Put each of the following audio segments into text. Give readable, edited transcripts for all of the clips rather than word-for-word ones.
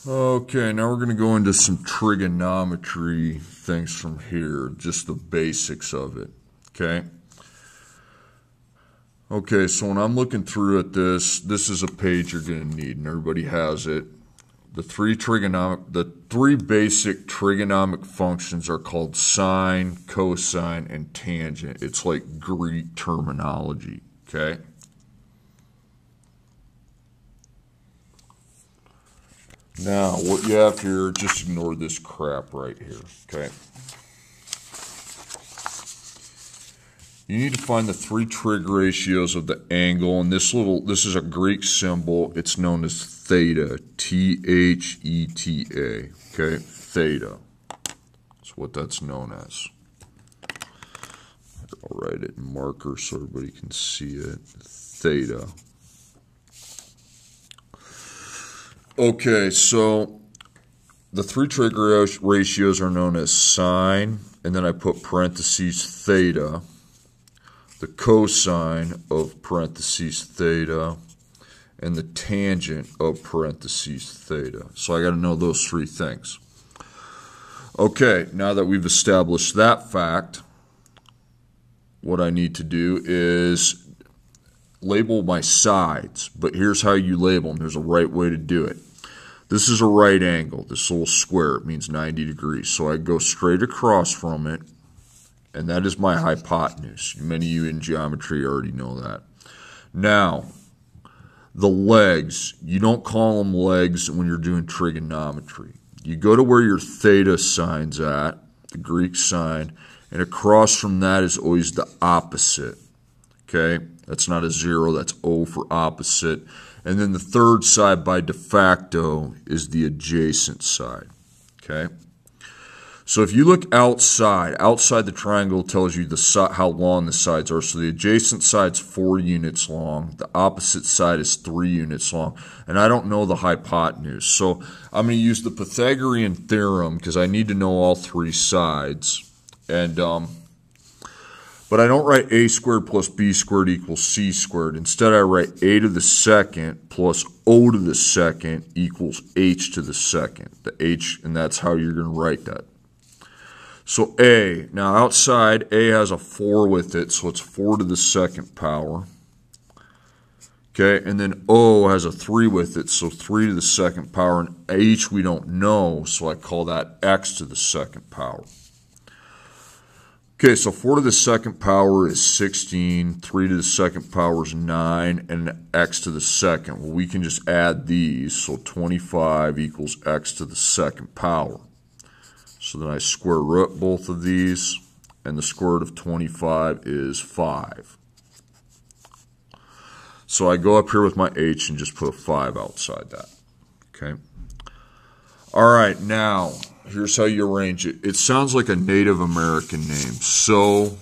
Okay, now we're going to go into some trigonometry things from here, just the basics of it, okay? Okay, so when I'm looking through at this is a page you're going to need, and everybody has it. The three basic trigonomic functions are called sine, cosine, and tangent. It's like Greek terminology, okay? Now, what you have here, just ignore this crap right here, okay? You need to find the three trig ratios of the angle, and this is a Greek symbol. It's known as theta, T-H-E-T-A, okay? Theta. That's what that's known as. I'll write it in marker so everybody can see it. Theta. Okay, so the three trig ratios are known as sine, and then I put parentheses theta, the cosine of parentheses theta, and the tangent of parentheses theta. So I got to know those three things. Okay, now that we've established that fact, what I need to do is label my sides, but here's how you label them. There's a right way to do it. This is a right angle. This little square, it means 90 degrees. So I go straight across from it, and that is my hypotenuse. Many of you in geometry already know that. Now, the legs, you don't call them legs when you're doing trigonometry. You go to where your theta sign's at, the Greek sign, and across from that is always the opposite. Okay? That's not a zero, that's O for opposite. And then the third side by de facto is the adjacent side. Okay? So if you look outside the triangle tells you how long the sides are. So the adjacent side's 4 units long. The opposite side is 3 units long. And I don't know the hypotenuse. So I'm going to use the Pythagorean theorem because I need to know all 3 sides. And but I don't write a squared plus b squared equals c squared. Instead, I write a to the second plus o to the second equals h to the second. The h, and that's how you're going to write that. So a, now outside, a has a 4 with it, so it's 4 to the second power. Okay, and then o has a 3 with it, so 3 to the second power. And h we don't know, so I call that x to the second power. Okay, so 4 to the second power is 16, 3 to the second power is 9, and x to the second. Well, we can just add these, so 25 equals x to the second power. So then I square root both of these, and the square root of 25 is 5. So I go up here with my h and just put a 5 outside that. Okay. All right, now, here's how you arrange it. It sounds like a Native American name. SOHCAHTOA.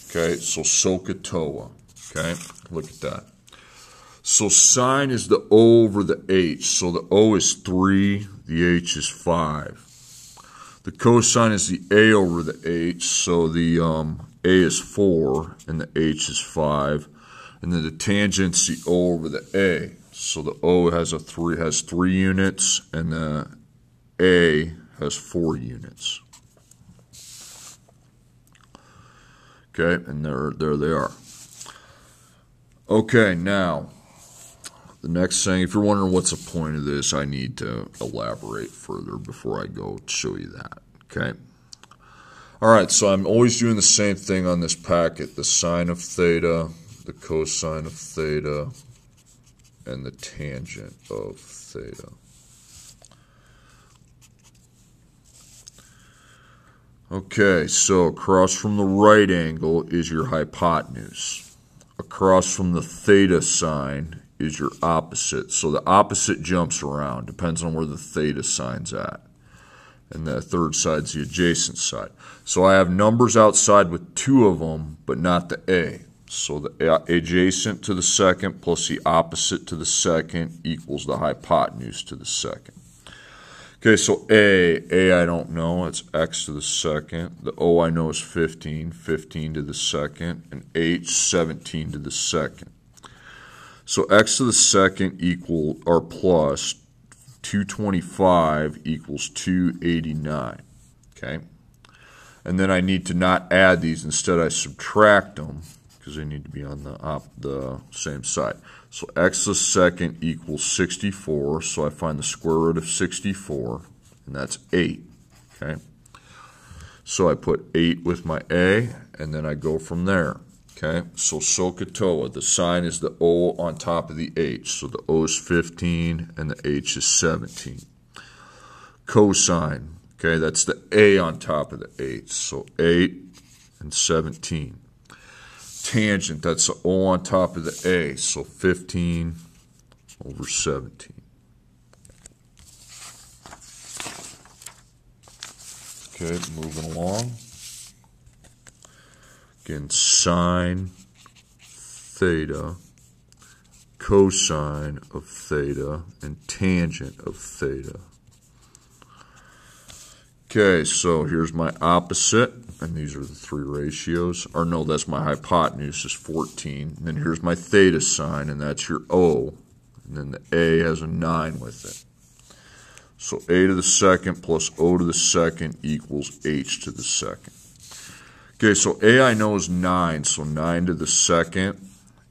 Okay, so SOHCAHTOA. Okay, look at that. So sine is the O over the H. So the O is 3, the H is 5. The cosine is the A over the H. So the A is 4 and the H is 5. And then the tangent's the O over the A. So the O has 3 units, and the A has 4 units. Okay, and there they are. Okay, now, the next thing, if you're wondering what's the point of this, I need to elaborate further before I go show you that. Okay. All right, so I'm always doing the same thing on this packet, the sine of theta, the cosine of theta, and the tangent of theta. Okay, so across from the right angle is your hypotenuse. Across from the theta sign is your opposite. So the opposite jumps around, depends on where the theta sign's at. And the third side's the adjacent side. So I have numbers outside with 2 of them, but not the A. So the adjacent to the second plus the opposite to the second equals the hypotenuse to the second. Okay, so A I don't know, it's x to the second. The O I know is 15, 15 to the second. And H, 17 to the second. So x to the second equal or plus 225 equals 289. Okay? And then I need to not add these. Instead, I subtract them because they need to be on the same side. So x to the second equals 64. So I find the square root of 64, and that's 8. Okay? So I put 8 with my a, and then I go from there. Okay? So SOHCAHTOA, the sign is the O on top of the H. So the O is 15, and the H is 17. Cosine. Okay, that's the A on top of the H. So 8 and 17. Tangent, that's the O on top of the A. So 15 over 17. Okay, moving along. Again, sine theta, cosine of theta, and tangent of theta. Okay, so here's my opposite, and these are the three ratios. Or no, that's my hypotenuse is 14. And then here's my theta sign, and that's your O. And then the A has a 9 with it. So A to the second plus O to the second equals H to the second. Okay, so A I know is 9, so 9 to the second.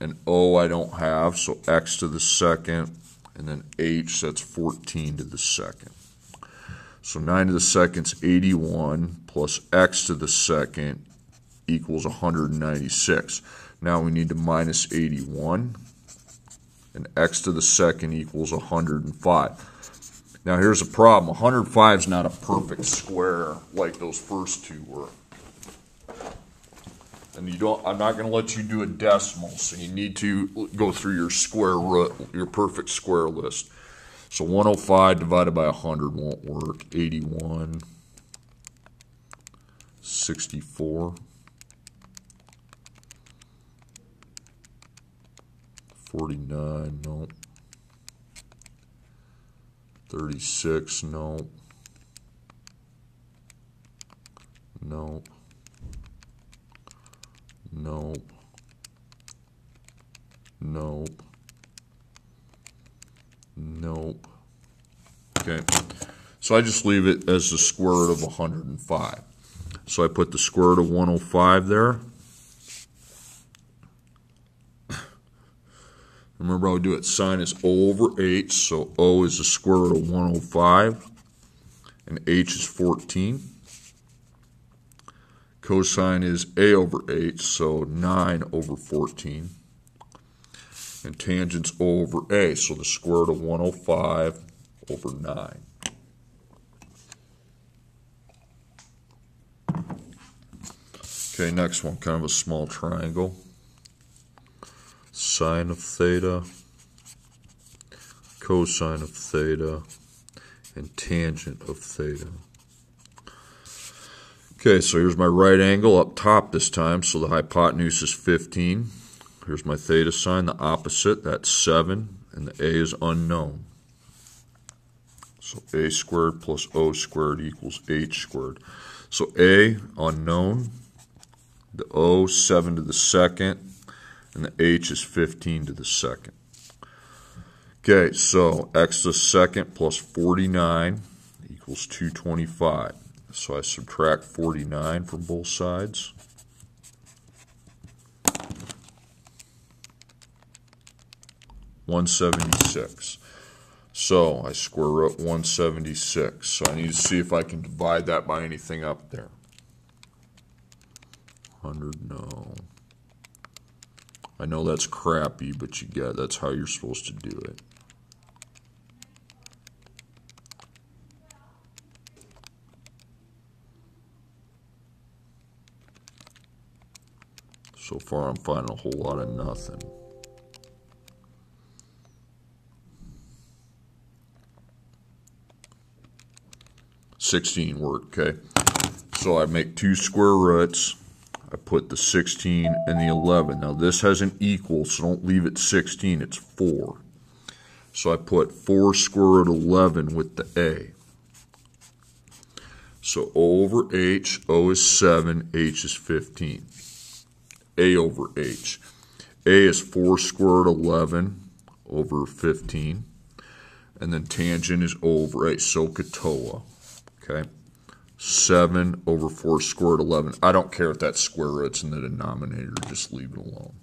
And O I don't have, so X to the second. And then H, that's 14 to the second. So 9 to the second is 81 plus x to the second equals 196. Now we need to minus 81, and x to the second equals 105. Now here's the problem. 105 is not a perfect square like those first two were. And I'm not going to let you do a decimal, so you need to go through your square root, your perfect square list. So 105 divided by 100 won't work. 81, 64, 49, no. 36, no. No. No. Nope. Nope. Okay, so I just leave it as the square root of 105. So I put the square root of 105 there. Remember, I would do it, sine is O over H, so O is the square root of 105, and H is 14. Cosine is A over H, so 9 over 14. And tangent's O over A, so the square root of 105 over 9. Okay, next one, kind of a small triangle. Sine of theta, cosine of theta, and tangent of theta. Okay, so here's my right angle up top this time, so the hypotenuse is 15. Here's my theta sign, the opposite, that's 7, and the A is unknown. So A squared plus O squared equals H squared. So A, unknown, the O, 7 to the second, and the H is 15 to the second. Okay, so X to the second plus 49 equals 225. So I subtract 49 from both sides. $176. So I square root 176. So I need to see if I can divide that by anything up there. 100, no. I know that's crappy, but you get that's how you're supposed to do it. So far I'm finding a whole lot of nothing. $16 work, okay? So I make two square roots. I put the 16 and the 11. Now this has an equal, so don't leave it 16, it's 4. So I put 4 square root 11 with the A. So O over H, O is 7, H is 15. A over H. A is 4 square root 11 over 15. And then tangent is over a SOHCAHTOA. Okay. 7 over 4 squared 11. I don't care if that square root's in the denominator. Just leave it alone.